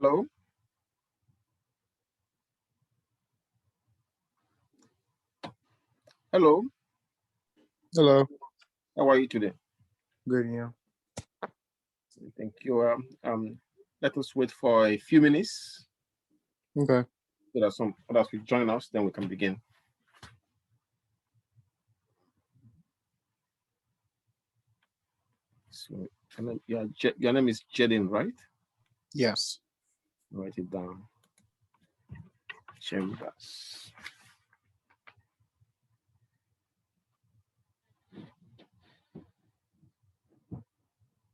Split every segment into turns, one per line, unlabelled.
Hello. Hello.
Hello.
How are you today?
Good, yeah.
Thank you. Let us wait for a few minutes
Okay.
so that some others will join us, then we can begin. So, your name is Jedin, right?
Yes.
Write it down. Chambers.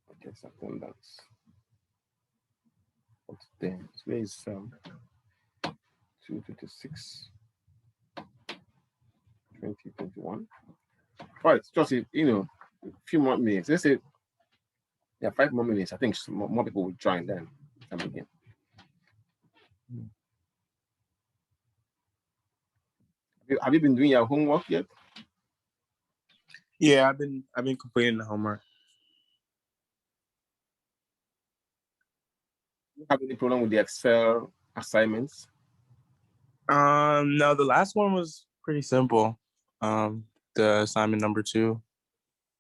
Okay, attendance. What's there? Today is 2:26, 2021. Right, just a few more minutes. Let's say 5 more minutes. I think more people will join then. Come again. Have you been doing your homework yet?
Yeah, I've been completing the homework.
Do you have any problem with the Excel assignments?
No, the last one was pretty simple. The assignment number 2.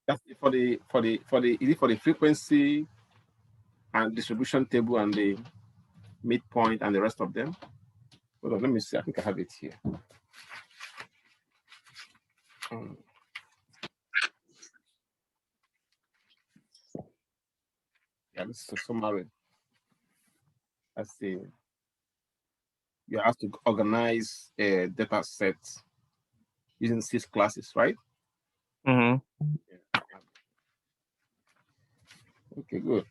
That's is it for the frequency and distribution table and the midpoint and the rest of them? Hold on, let me see. I think I have it here. Yeah, this is a summary. Let's see. You have to organize a data set using 6 classes, right?
Mm-hmm.
Yeah. Okay, good.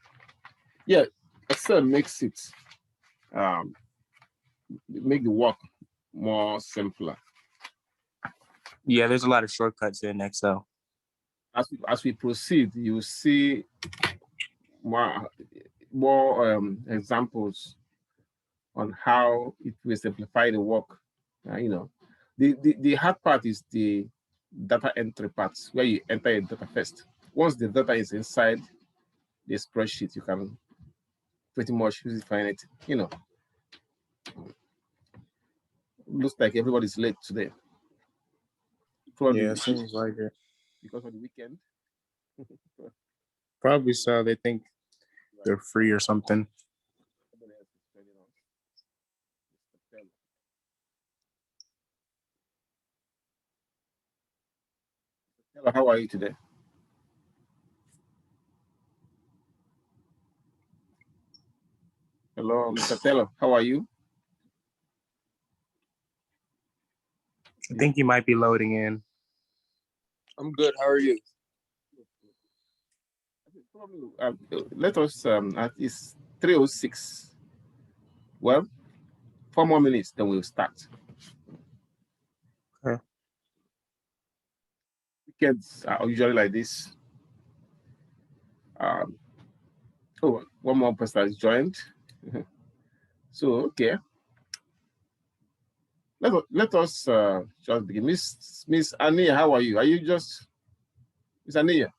Yeah, Excel makes it make the work more simpler.
Yeah, there's a lot of shortcuts in Excel.
As we proceed, you see more examples on how it will simplify the work. The hard part is the data entry part, where you enter a data first. Once the data is inside the spreadsheet, you can pretty much use it for anything. Looks like everybody's late today. Probably
Yeah, seems like it.
because of the weekend.
Probably so. They think they're free or something.
Hello, how are you today? Hello, Mr. Taylor, how are you?
I think you might be loading in.
I'm good. How are you?
Let us at least 3:06. Well, 4 more minutes, then we'll start.
Okay.
Weekends are usually like this. Oh, one more person has joined. So, okay. Let us just begin. Miss Ania, how are you? Are you just Miss Ania?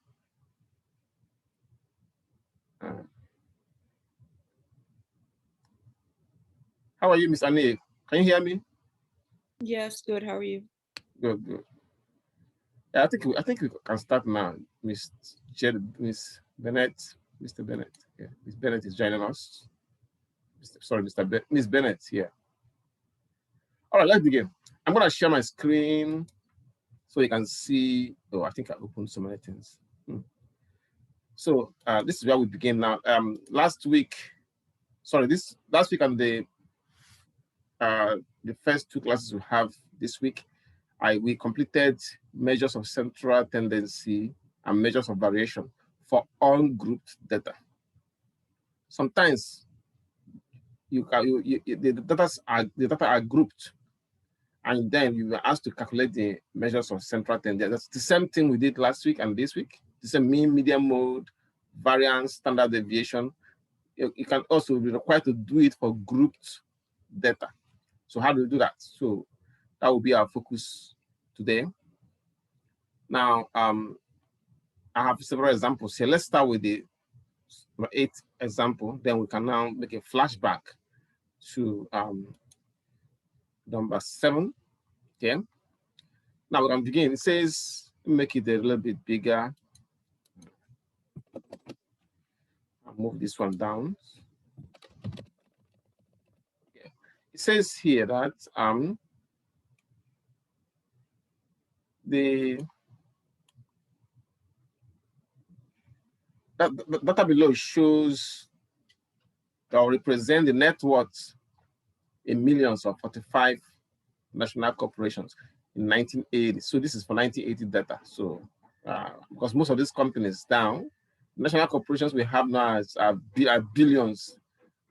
How are you, Miss Ania? Can you hear me?
Yes, good. How are you?
Good, good. Yeah, I think we can start now. Miss Bennett, Mr. Bennett. Yeah, Miss Bennett is joining us. Miss Bennett here. All right, let's begin. I'm gonna share my screen so you can see. Oh, I think I opened so many things. So this is where we begin now. Last week and the first 2 classes we have this week, we completed measures of central tendency and measures of variation for ungrouped data. Sometimes the data are grouped, and then you were asked to calculate the measures of central tendency. That's the same thing we did last week and this week. The same mean, median mode, variance, standard deviation. You can also be required to do it for grouped data. So how do we do that? So that will be our focus today. Now, I have several examples here. Let's start with the 8th example. Then we can now make a flashback to number 7. Okay. Now we can begin. It says, make it a little bit bigger. I'll move this one down. Okay. It says here that the data below shows or represent the net worth in millions of 45 national corporations in 1980. So this is for 1980 data. So because most of these companies down, national corporations we have now are billions.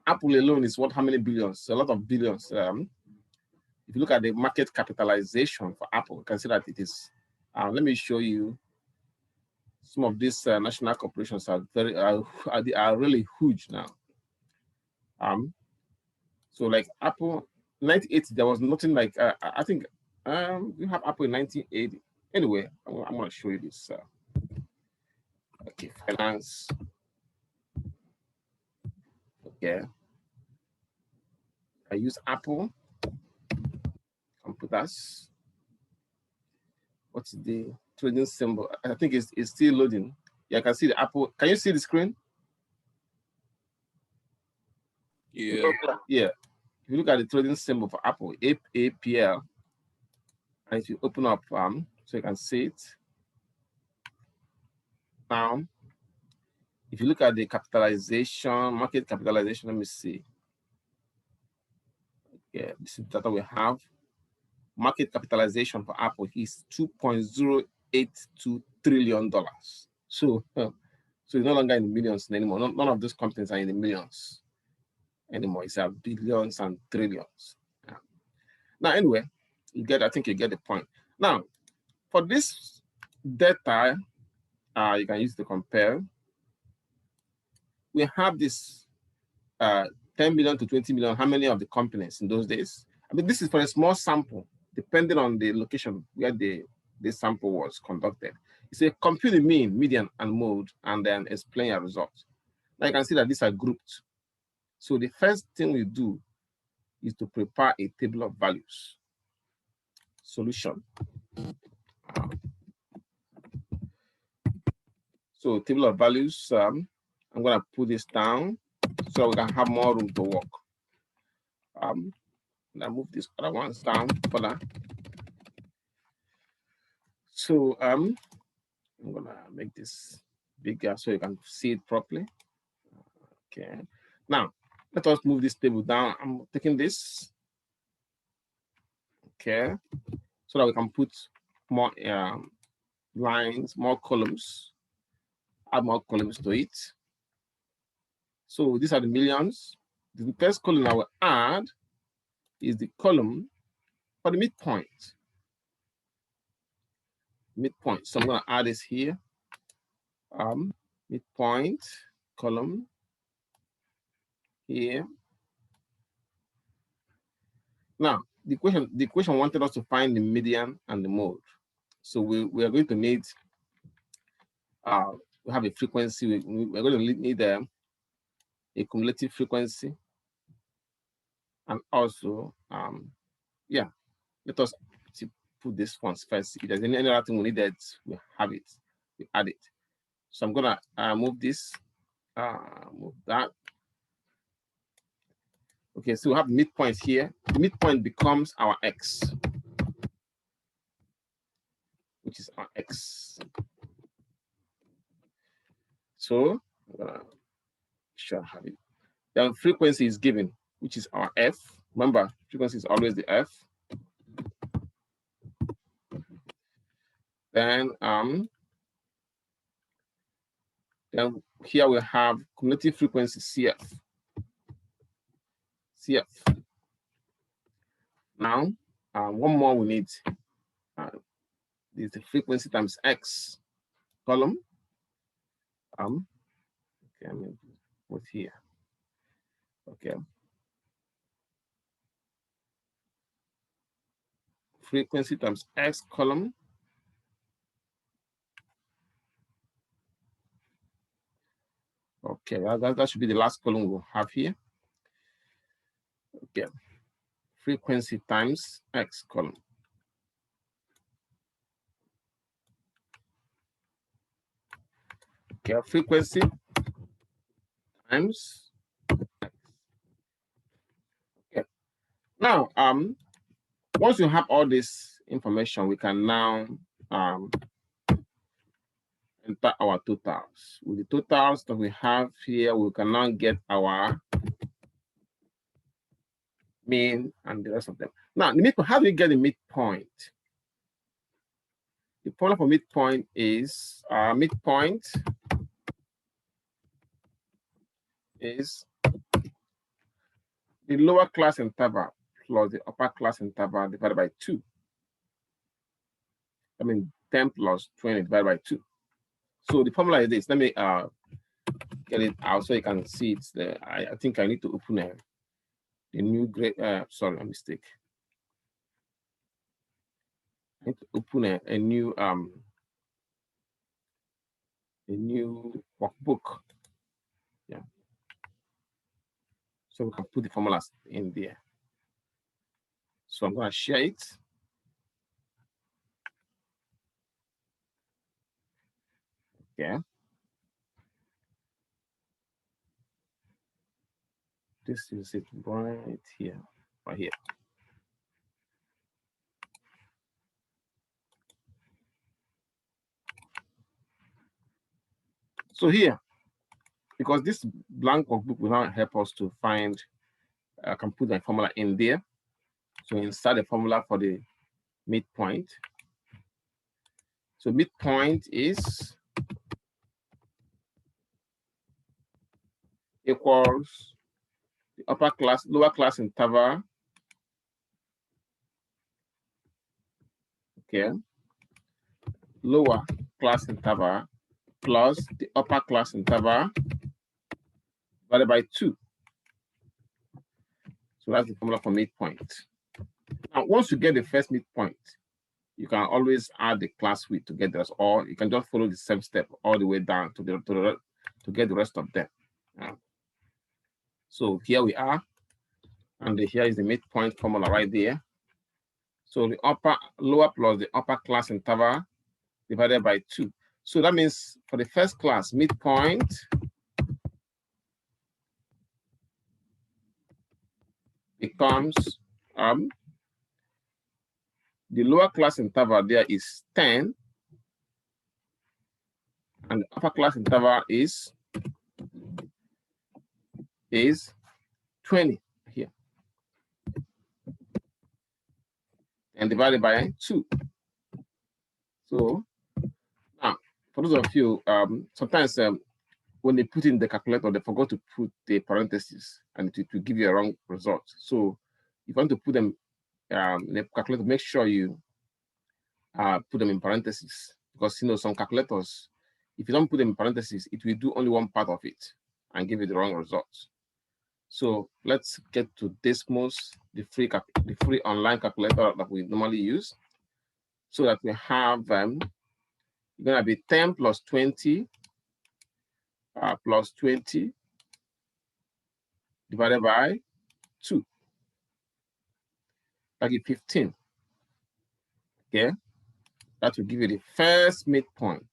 Apple alone is what, how many billions? A lot of billions. If you look at the market capitalization for Apple, you can see that it is. Let me show you. Some of these national corporations are are really huge now. So like Apple, 1980, there was nothing like, I think we have Apple in 1980. Anyway, I'm going to show you this. Okay, finance. Okay. I use Apple computers. What's the trading symbol? I think it's still loading. Yeah, I can see the Apple. Can you see the screen?
Yeah.
Yeah. If you look at the trading symbol for Apple, APL, and if you open up, so you can see it. Now, if you look at the capitalization, market capitalization, let me see. Yeah, this is data we have. Market capitalization for Apple is $2.082 trillion. So, so it's no longer in the millions anymore. None of those companies are in the millions anymore. It's billions and trillions. Yeah. Now, anyway, I think you get the point. Now, for this data, you can use to compare. We have this 10 million to 20 million. How many of the companies in those days? I mean, this is for a small sample, depending on the location where the sample was conducted. It's a compute the mean, median, and mode, and then explain your results. Now you can see that these are grouped. So the first thing we do is to prepare a table of values. Solution. So table of values, I'm going to put this down so we can have more room to work. Now move this other ones down further. So I'm gonna make this bigger so you can see it properly. Okay. Now let us move this table down. I'm taking this. Okay. So that we can put more lines, more columns, add more columns to it. So these are the millions. The first column I will add is the column for the midpoint. Midpoint. So I'm going to add this here. Midpoint column here. Now the question wanted us to find the median and the mode. So we are going to need we have a frequency. We're going to need a cumulative frequency, and also yeah. Let us put this ones first. If there's any other thing we need, that we have it. We add it. So I'm gonna move this. Move that. Okay, so we have midpoint here. The midpoint becomes our x, which is our x. So I'm gonna sure I have it. Then frequency is given, which is our f. Remember, frequency is always the f. Then here we have cumulative frequency CF. CF. Now, one more we need is the frequency times x column. Okay, I'm going to put here. Okay. Frequency times x column. Okay, that should be the last column we'll have here. Okay, frequency times X column. Okay, frequency times X. Okay. Now, once you have all this information, we can now enter our totals. With the totals that we have here, we can now get our mean and the rest of them. Now, the midpoint, how do we get the midpoint? The formula for midpoint is midpoint is the lower class interval plus the upper class interval divided by 2. I mean, 10 plus 20 divided by 2. So the formula is this. Let me get it out so you can see it's there. I think I need to open the new grade. Sorry, a mistake. I need to open a new workbook. Yeah. So we can put the formulas in there. So I'm going to share it. Yeah. This is it right here, right here. So here, because this blank workbook will now help us to find, I can put the formula in there. So inside the formula for the midpoint. So midpoint is equals the lower class interval. Okay. Lower class interval plus the upper class interval divided by 2. So that's the formula for midpoint. Now, once you get the first midpoint, you can always add the class width to get this, or you can just follow the same step all the way down to get the rest of them. So here we are, and here is the midpoint formula right there. So the lower plus the upper class interval divided by 2. So that means for the first class, midpoint becomes the lower class interval there is 10, and the upper class interval is 20 here, and divided by 2. So now, for those of you, sometimes when they put in the calculator, they forgot to put the parentheses, and it will give you a wrong result. So if you want to put them in the calculator, make sure you put them in parentheses, because some calculators, if you don't put them in parentheses, it will do only one part of it and give you the wrong results. So let's get to Desmos, the free online calculator that we normally use, so that we have it's gonna be 10 plus 20 plus 20 divided by 2. That is 15. Okay, that will give you the first midpoint.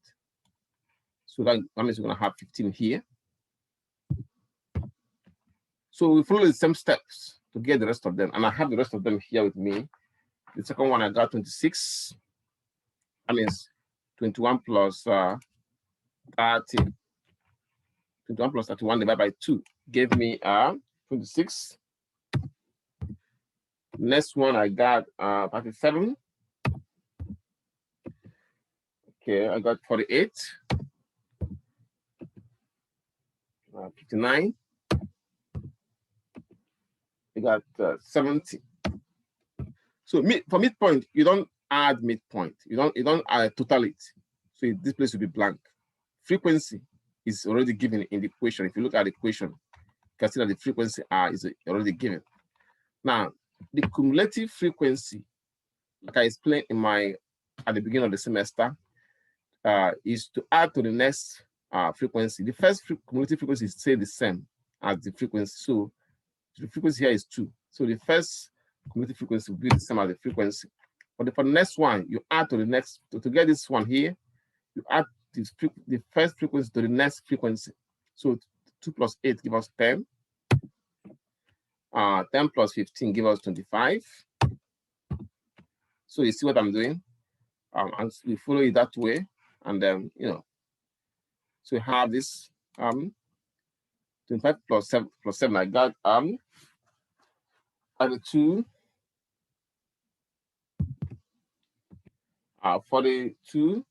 So that means we're gonna have 15 here. So we follow the same steps to get the rest of them, and I have the rest of them here with me. The second one I got 26. That means 21 plus 30. 21 plus 31 divided by 2 gave me 26. Next one I got 37. Okay, I got 48. 59. I got 70. So for midpoint, you don't add midpoint. You don't total it. So this place will be blank. Frequency is already given in the equation. If you look at the equation, you can see that the frequency R is already given. Now, the cumulative frequency, like I explained at the beginning of the semester, is to add to the next frequency. The first cumulative frequency is say the same as the frequency. So the frequency here is 2. So the first cumulative frequency will be the same as the frequency. But for the next one, you add to the next, to get this one here, you add the first frequency to the next frequency. So 2 plus 8 give us 10. 10 plus 15 give us 25. So you see what I'm doing? And we follow it that way. And then, so we have this 25 plus 7, I got 32, 42,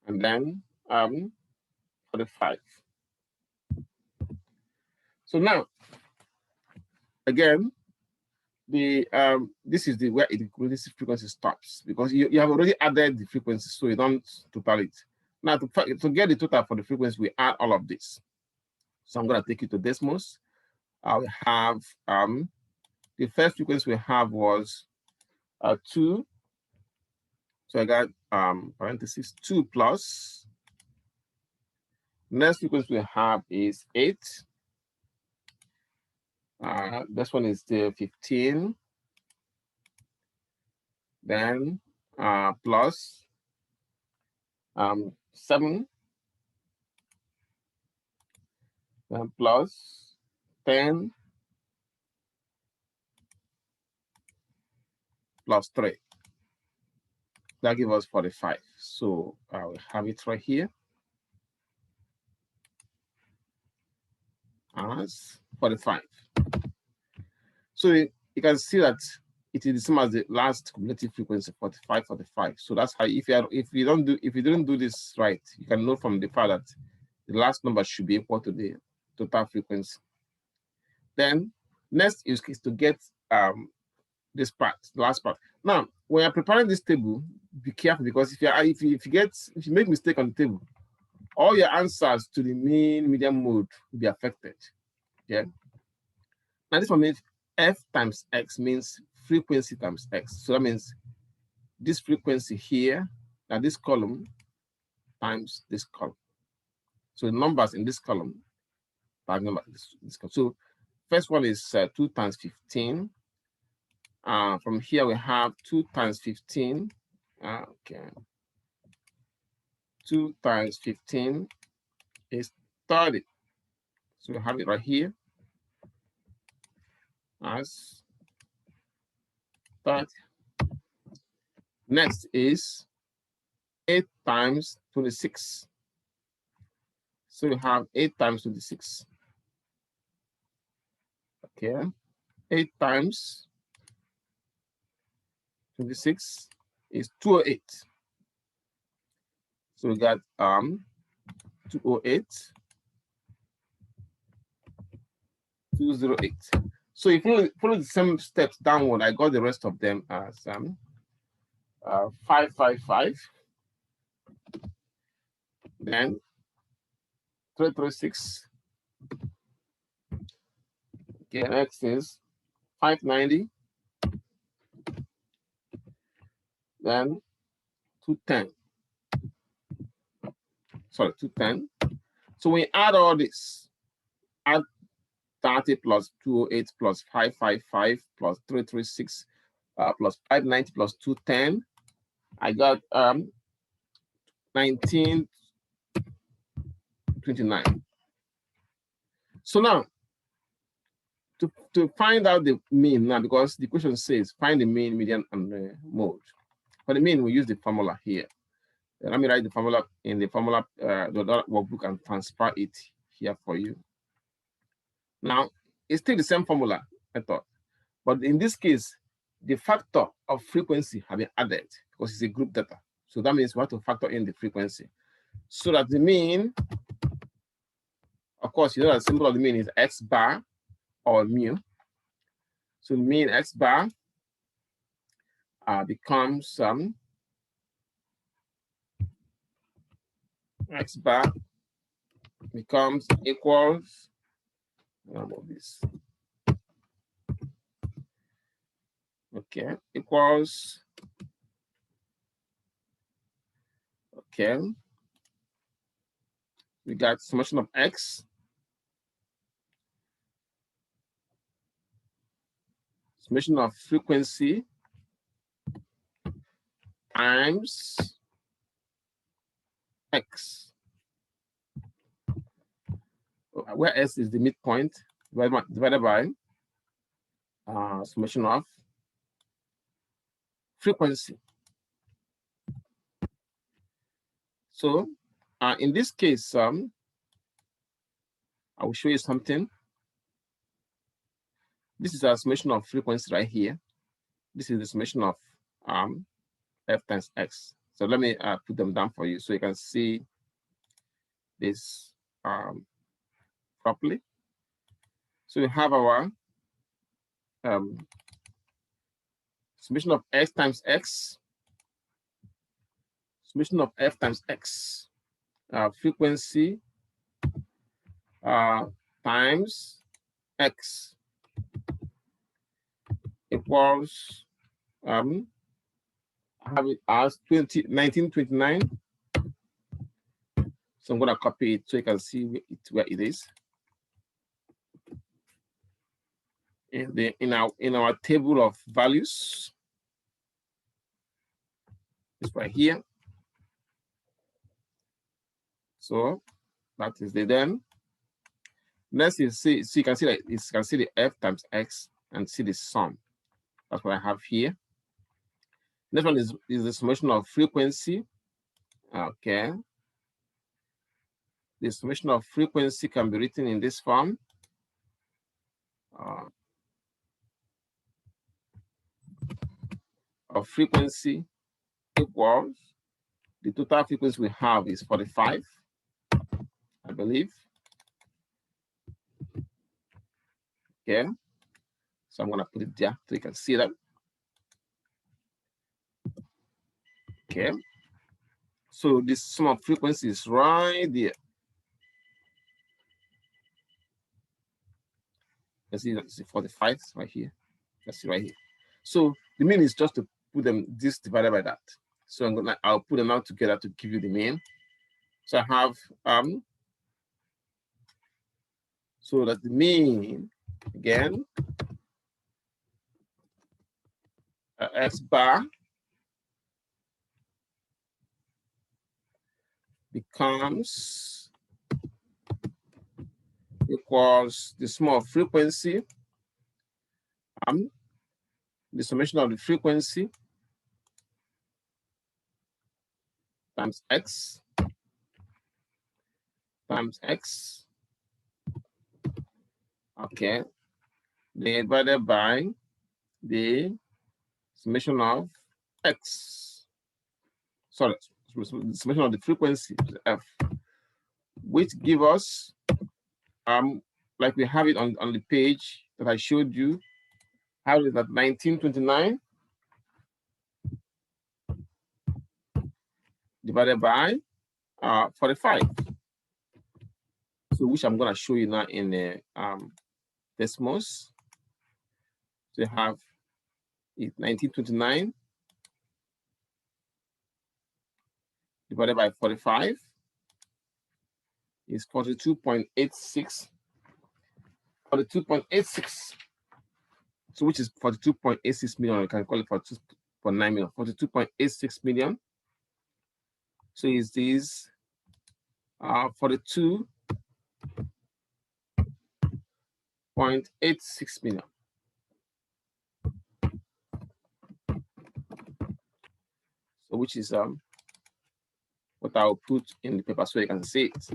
and then 45. So now, again, this is where the cumulative frequency stops, because you have already added the frequency, so you don't total it. Now, to get the total for the frequency, we add all of this. So I'm going to take you to Desmos. We have the first frequency we have was 2. So I got parentheses 2 plus. Next frequency we have is 8. This one is the 15. Then plus 7. Then plus 10 plus 3. That gives us 45. So we have it right here as 45. So you can see that it is the same as the last cumulative frequency, 45, 45. So that's how, if you didn't do this right, you can know from the fact that the last number should be equal to the total frequency. Then next is to get this part, the last part. Now, when you're preparing this table, be careful, because if you make mistake on the table, all your answers to the mean median mode will be affected. Yeah. Now this one means F times X means frequency times X. So that means this frequency here, now this column times this column. So the numbers in this column times number this column. So first one is 2 times 15. From here we have 2 times 15. Okay. 2 times 15 is 30. So we have it right here as 30. Next is 8 times 26. So we have 8 times 26. Okay. 8 times 26 is 208. So we got 208, 208. So if you follow the same steps downward, I got the rest of them as 555, then 336. Okay, next is 590, then 210. Sorry, 210. So we add all this, add 30 plus 208 plus 555 plus 336 plus 590 plus 210. I got 1929. So now, to find out the mean now, because the question says find the mean, median, and mode. For the mean, we use the formula here. Let me write the formula in the formula, the workbook, and transfer it here for you. Now, it's still the same formula method, but in this case, the factor of frequency have been added because it's a group data. So that means we have to factor in the frequency. So that the mean, of course, you know that the symbol of the mean is X bar or mu. So the mean X bar becomes X bar becomes equals this. Okay, equals. Okay. We got summation of X summation of frequency times x, where s is the midpoint, divided by summation of frequency. So in this case, I will show you something. This is a summation of frequency right here. This is the summation of f times x. So let me put them down for you so you can see this properly. So we have our summation of x times x, summation of f times x, frequency times x equals, I have it as 1929. So I'm going to copy it so you can see where it is. In our table of values, it's right here. So that is the then. Next is see, so you can see that you can see the f times x and see the sum. That's what I have here. Next one is the summation of frequency. Okay. The summation of frequency can be written in this form. Of frequency equals the total frequency we have is 45, I believe. Okay. So I'm going to put it there so you can see that. Okay. So this sum of frequency is right there. Let's see, that's 45 right here. Let's see right here. So the mean is just to put them this divided by that. So I'll put them out together to give you the mean. So I have so that the mean again x bar becomes equals the sum of frequency, the summation of the frequency times x times x. Okay, divided by the summation of x. Sorry, summation of the frequency f, which give us like we have it on the page that I showed you. How is that 1929 divided by 45. So which I'm going to show you now in the decimals. So you have it 1929 divided by 45 is 42.86. 42.86. So which is 42.86 million. You can call it 42.9 million. 42.86 million. So is this 42.86 million. So which is what I'll put in the paper so you can see it.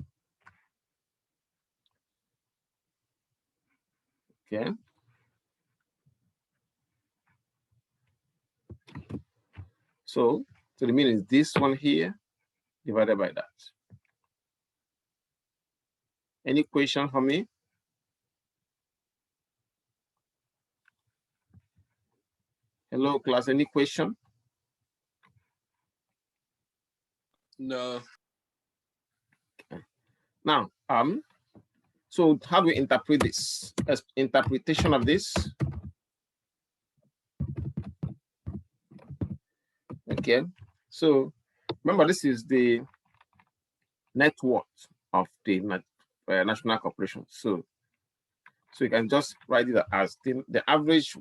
Okay. So the mean is this one here divided by that. Any question for me? Hello, class. Any question?
No.
Okay. Now, so how do we interpret this? As interpretation of this. Okay. So remember, this is the net worth of the national corporation. So So you can just write it as the average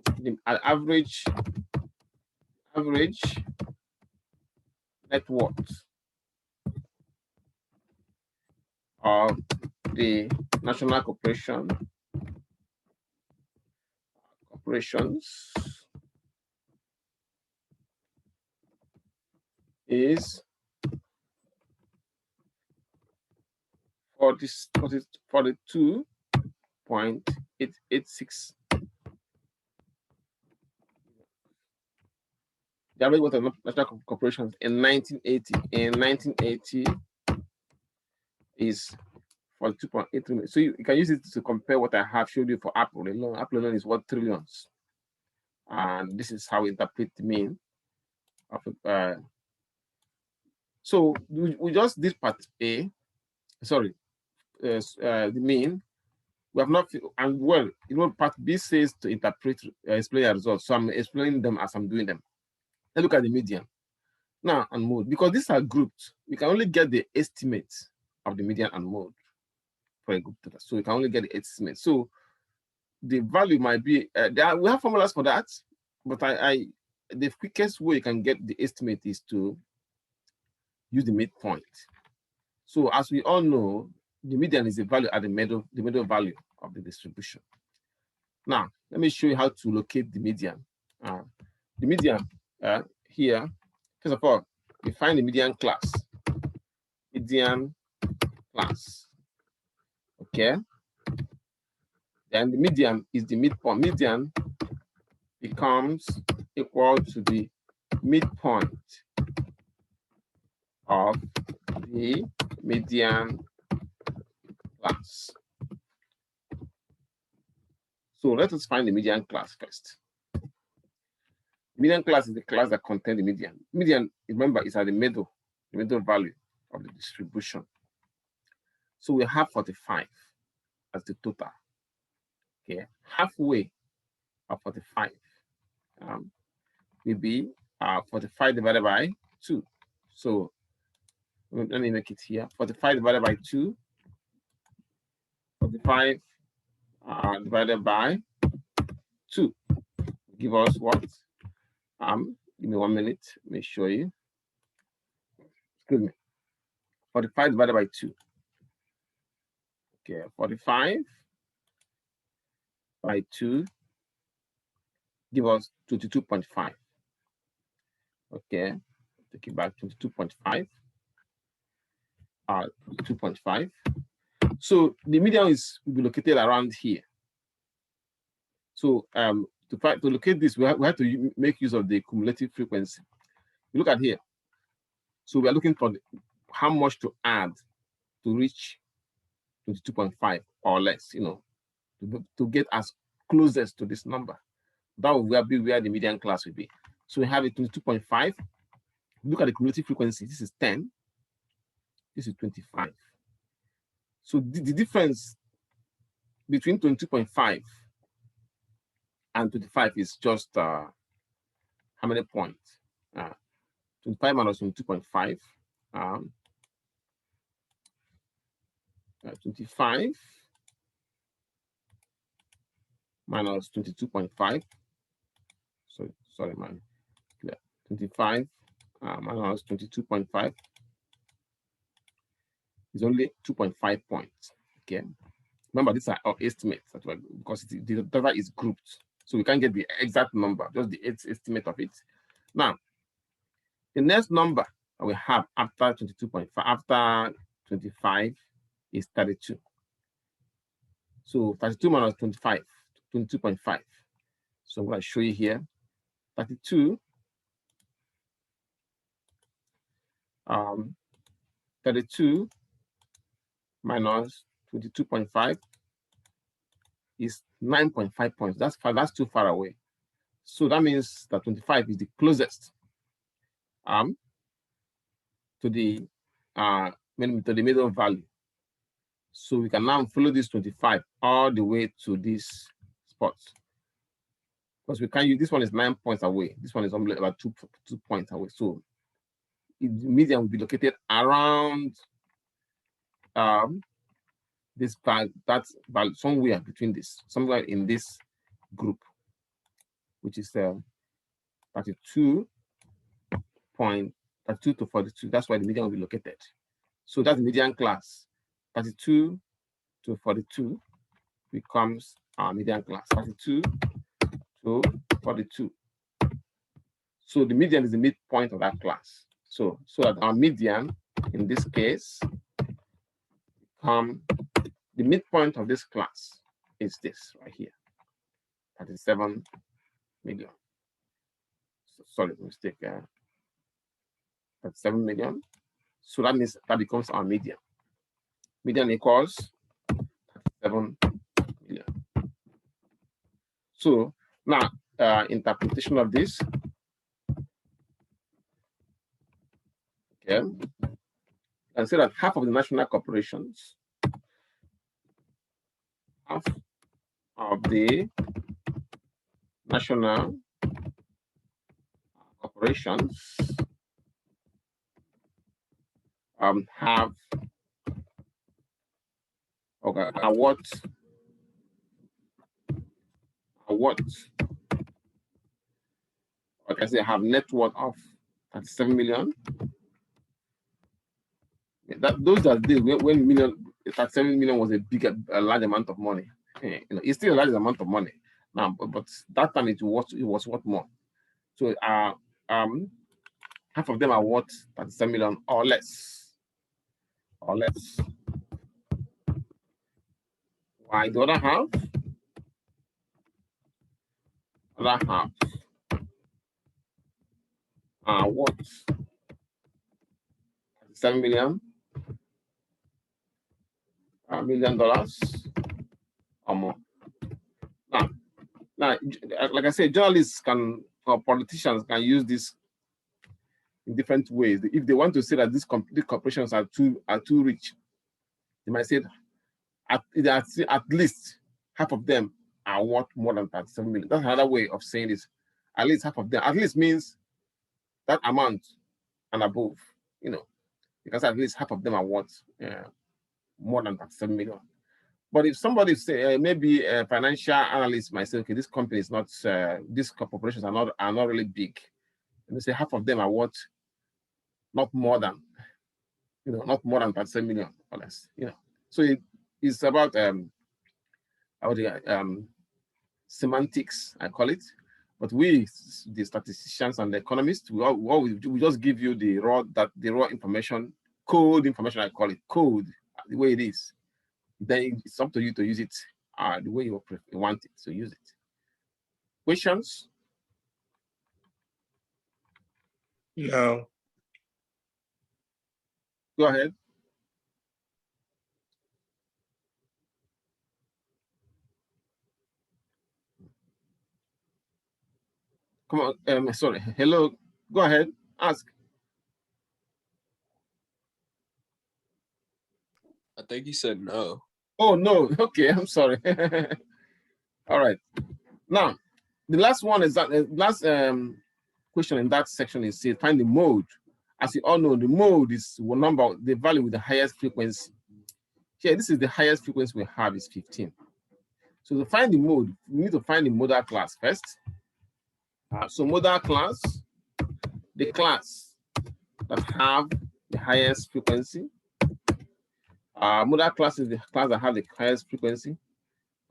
net worth of the national corporations is 42.886. The average worth of national corporations in 1980 is 42.83 million. So you can use it to compare what I have showed you for Apple alone. Apple alone is what, trillions. And this is how we interpret the mean of so we just did part A, sorry, the mean. We have not, and well, part B says to interpret, explain the results. So I'm explaining them as I'm doing them. Let's look at the median now and mode. Because these are grouped, we can only get the estimate of the median and mode for a group data. So we can only get the estimate. So the value might be, we have formulas for that, but the quickest way you can get the estimate is to use the midpoint. So as we all know, the median is the value at the middle value of the distribution. Now, let me show you how to locate the median. The median here, first of all, we find the median class. Median class. Okay. Then the median is the midpoint. Median becomes equal to the midpoint of the median class. So let us find the median class first. The median class is the class that contains the median. Median, remember, is at the middle value of the distribution. So we have 45 as the total. Okay, halfway of 45 will be 45 divided by 2. So let me make it here. 45 divided by 2. 45 divided by 2 give us what? Give me 1 minute. Let me show you. Excuse me. 45 divided by 2. Okay, 45 by 2 give us 22.5. Okay, take it back, 22.5. 2.5. So the median will be located around here. So to locate this, we have to make use of the cumulative frequency. You look at here. So we are looking for how much to add to reach 22.5 or less, to get as closest to this number. That will be where the median class will be. So we have a 22.5. Look at the cumulative frequency. This is 10. This is 25. So the difference between 22.5 and 25 is just how many points? 25 minus 22.5. 25 minus 22.5. Sorry, man. 25 minus 22.5 is only 2.5 points. Okay. Remember, these are our estimates because the data is grouped. So we can't get the exact number, just the estimate of it. Now, the next number that we have after 22.5, after 25 is 32. So 32 minus 25, 22.5. So I'm going to show you here. 32 minus 22.5 is 9.5 points. That's too far away. So that means that 25 is the closest to the middle value. So we can now follow this 25 all the way to this spot. Because we can use this one is 9 points away. This one is only about 2 points away. So the median will be located around the this part, that's about somewhere between this, somewhere in this group, which is 32 to 42. That's why the median will be located. So that's the median class. 32 to 42 becomes our median class. 32 to 42. So the median is the midpoint of that class. So that our median in this case the midpoint of this class is this right here, 37 million. Sorry, mistake. 37 million. So that means that becomes our median. Median equals 37 million. So now, interpretation of this. Okay, and say that half of the national corporations, half of the national corporations have what like I say, have net worth of 37 million. Those are days when 37 million was a large amount of money. It's still a large amount of money now, but that time it was worth more. So half of them are worth 37 million or less. Why the other half? Other half are worth 37 million. $1 million or more. Now, like I said, journalists or politicians can use this in different ways. If they want to say that these corporations are too rich, they might say at least half of them are worth more than 37 million. That's another way of saying this. At least half of them. At least means that amount and above. Because at least half of them are worth more than 37 million. But if somebody say maybe a financial analyst might say, okay, this company is not, these corporations are not really big. And they say half of them are worth not more than 37 million or less. So it's about semantics, I call it. But we, the statisticians and the economists, we just give you the raw information, code information, I call it, code, the way it is. Then it's up to you to use it the way you want it, so use it. Questions?
No.
Go ahead. Come on, sorry. Hello, go ahead, ask.
I think he said no.
Oh, no, okay, I'm sorry. All right. Now, the last one is that last question in that section is say find the mode. As you all know, the mode is the value with the highest frequency. Here, this is the highest frequency we have is 15. So to find the mode, we need to find the modal class first. So modal class, the class that have the highest frequency. Modal class is the class that have the highest frequency.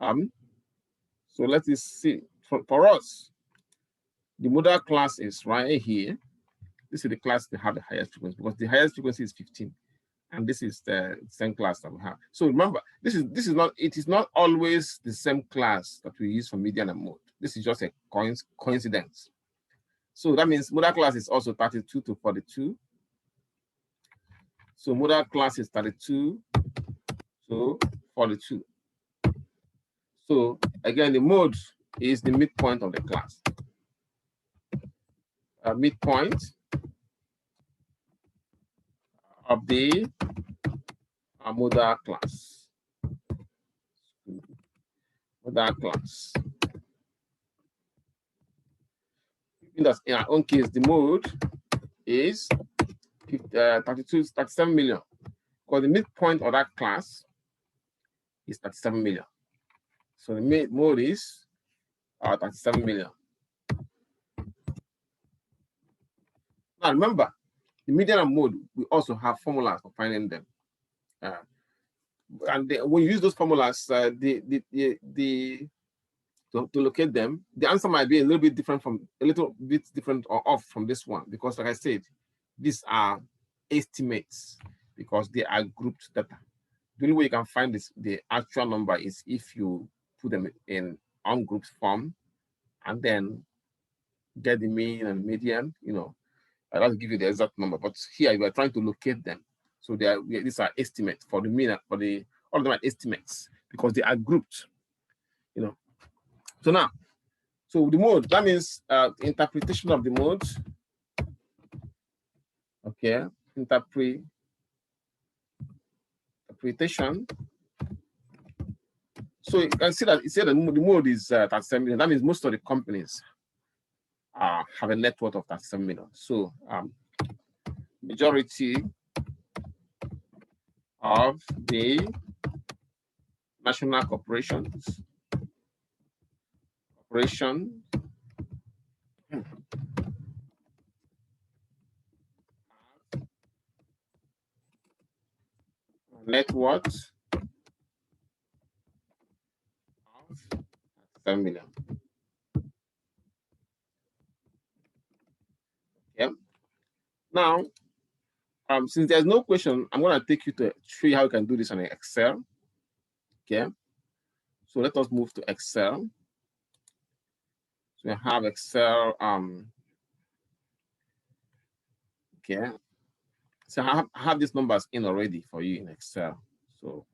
So let us see. For us, the modal class is right here. This is the class that have the highest frequency because the highest frequency is 15, and this is the same class that we have. So remember, it is not always the same class that we use for median and mode. This is just a coincidence. So that means modal class is also 32 to 42. So modal class is 32 to 42. So again, the mode is the midpoint of the class. Midpoint of the modal class. Modal class. In our own case, the mode is 37 million. Because the midpoint of that class is 37 million. So the mode is 37 million. Now remember, the median and mode, we also have formulas for finding them. And when you use those formulas, to locate them, the answer might be a little bit different or off from this one, because like I said, these are estimates because they are grouped data. The only way you can find the actual number is if you put them in ungrouped form and then get the mean and median, that'll give you the exact number. But here we are trying to locate them. So these are estimates for the mean, all of them are estimates because they are grouped, So now, the mode, that means interpretation of the mode. Okay, interpretation. So you can see that it said that the mode is 37 million. That means most of the companies have a net worth of 37 million. So majority of the national corporations net worth of 7 million. Okay. Now, since there's no question, I'm going to take you to show you how you can do this on Excel. Okay. So let us move to Excel. So we have Excel. Okay. So I have these numbers in already for you in Excel. So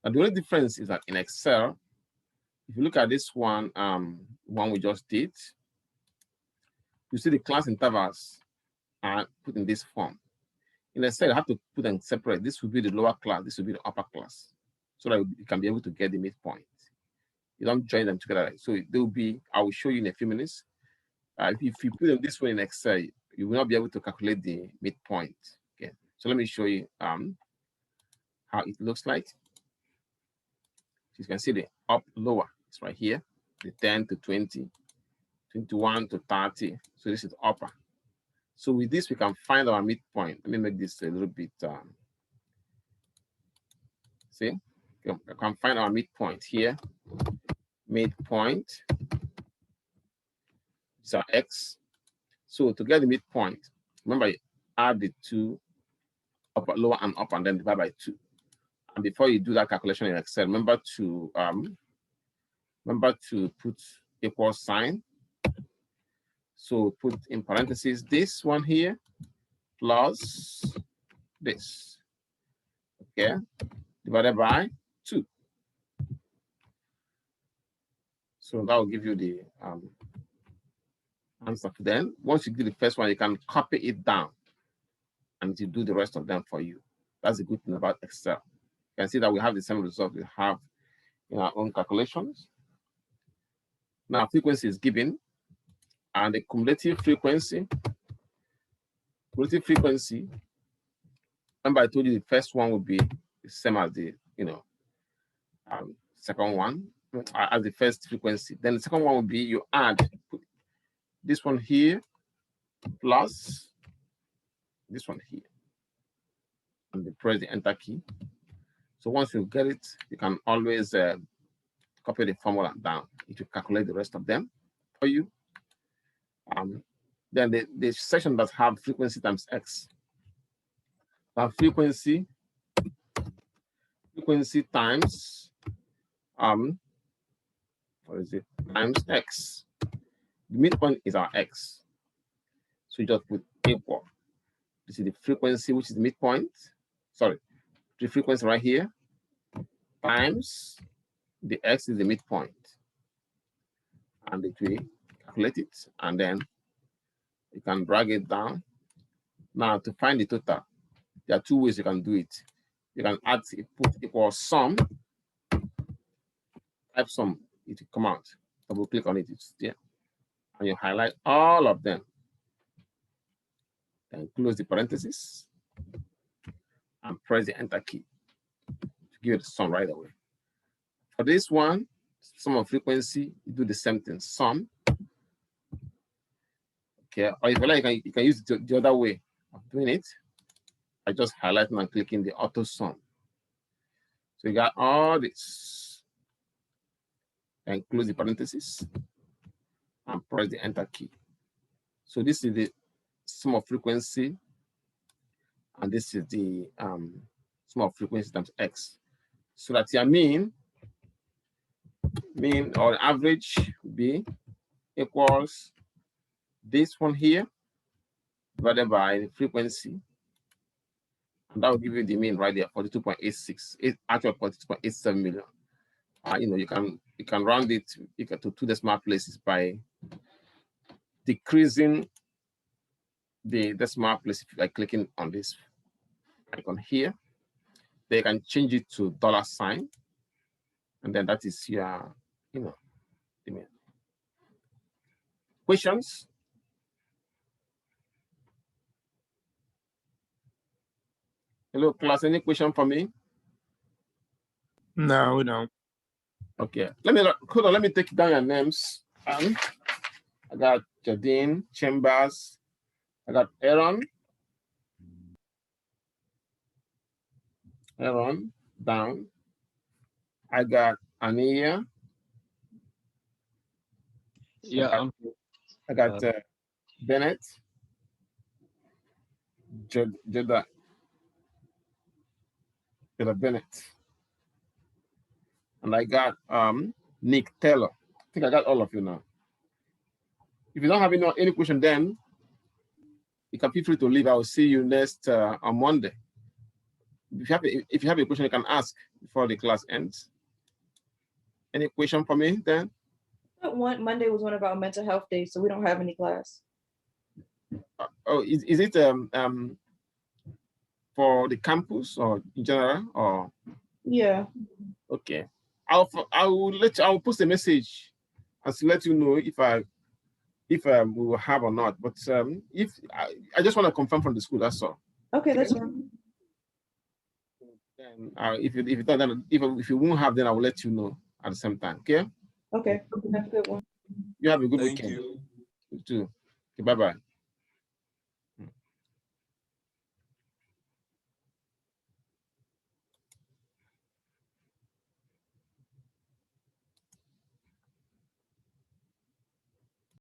the only difference is that in Excel, if you look at this one, one we just did, you see the class intervals are put in this form. In Excel, you have to put them separate. This will be the lower class, this will be the upper class, so that you can be able to get the midpoint. You don't join them together. So they will be, I will show you in a few minutes. If you put them this way in Excel, you will not be able to calculate the midpoint. Okay. So let me show you how it looks like. You can see the up lower, it's right here, the 10 to 20, 21 to 30. So this is upper. So with this, we can find our midpoint. Let me make this a little bit, see, we can find our midpoint here. Midpoint, it's our X. So to get the midpoint, remember, you add the two, upper, lower, and up, and then divide by 2. And before you do that calculation in Excel, remember to put equal sign. So put in parentheses this one here plus this. Okay, divided by 2. So that will give you the answer. Then once you do the first one, you can copy it down and to do the rest of them for you. That's the good thing about Excel. You can see that we have the same result we have in our own calculations. Now frequency is given, and the cumulative frequency. Remember I told you the first one would be the same as the second one, as the first frequency. Then the second one would be you add this one here plus this one here, and you press the enter key. So once you get it, you can always copy the formula down. It will calculate the rest of them for you. Then the section that have frequency times X. Frequency times times X. The midpoint is our X. So you just put equal. This is the frequency, which is the midpoint. Sorry, the frequency right here times the X is the midpoint. And it will calculate it, and then you can drag it down. Now to find the total, there are 2 ways you can do it. You can add, put equal sum, type sum, it will come out. Double click on it, it's there. And you highlight all of them. Then close the parentheses and press the enter key to give it the sum right away. For this one, sum of frequency, you do the same thing, sum. Okay, or if you like, you can use it the other way of doing it. I just highlight and clicking the auto sum. So you got all this, and close the parentheses and press the enter key. So this is the sum of frequency, and this is the sum of frequency times x. So that your mean or average will be equals this one here divided by the frequency, and that will give you the mean right there, 42.86, actually 42.87 million. You can round it to 2 decimal places by decreasing the decimal place by clicking on this icon here. They can change it to $sign, and then that is your, the mean. Questions? Hello, class. Any question for me?
No, we don't.
Okay. Let me take down your names. I got Jadine Chambers. I got Aaron down. I got Ania.
Yeah.
I got Bennett. Jada Bennett. And I got Nick Taylor. I think I got all of you now. If you don't have any question, then you can feel free to leave. I will see you next on Monday. If you have a question, you can ask before the class ends. Any question for me then?
Monday was one of our mental health days, so we don't have any class.
Is it for the campus or in general or?
Yeah.
Okay. I'll post a message and let you know if we will have or not. But if I just want to confirm from the school, that's all.
Okay, that's fine.
Then if you won't have, then I will let you know at the same time. Okay.
Okay. Have a good one.
You have a good
Thank
weekend.
you.
You too. Okay, bye-bye.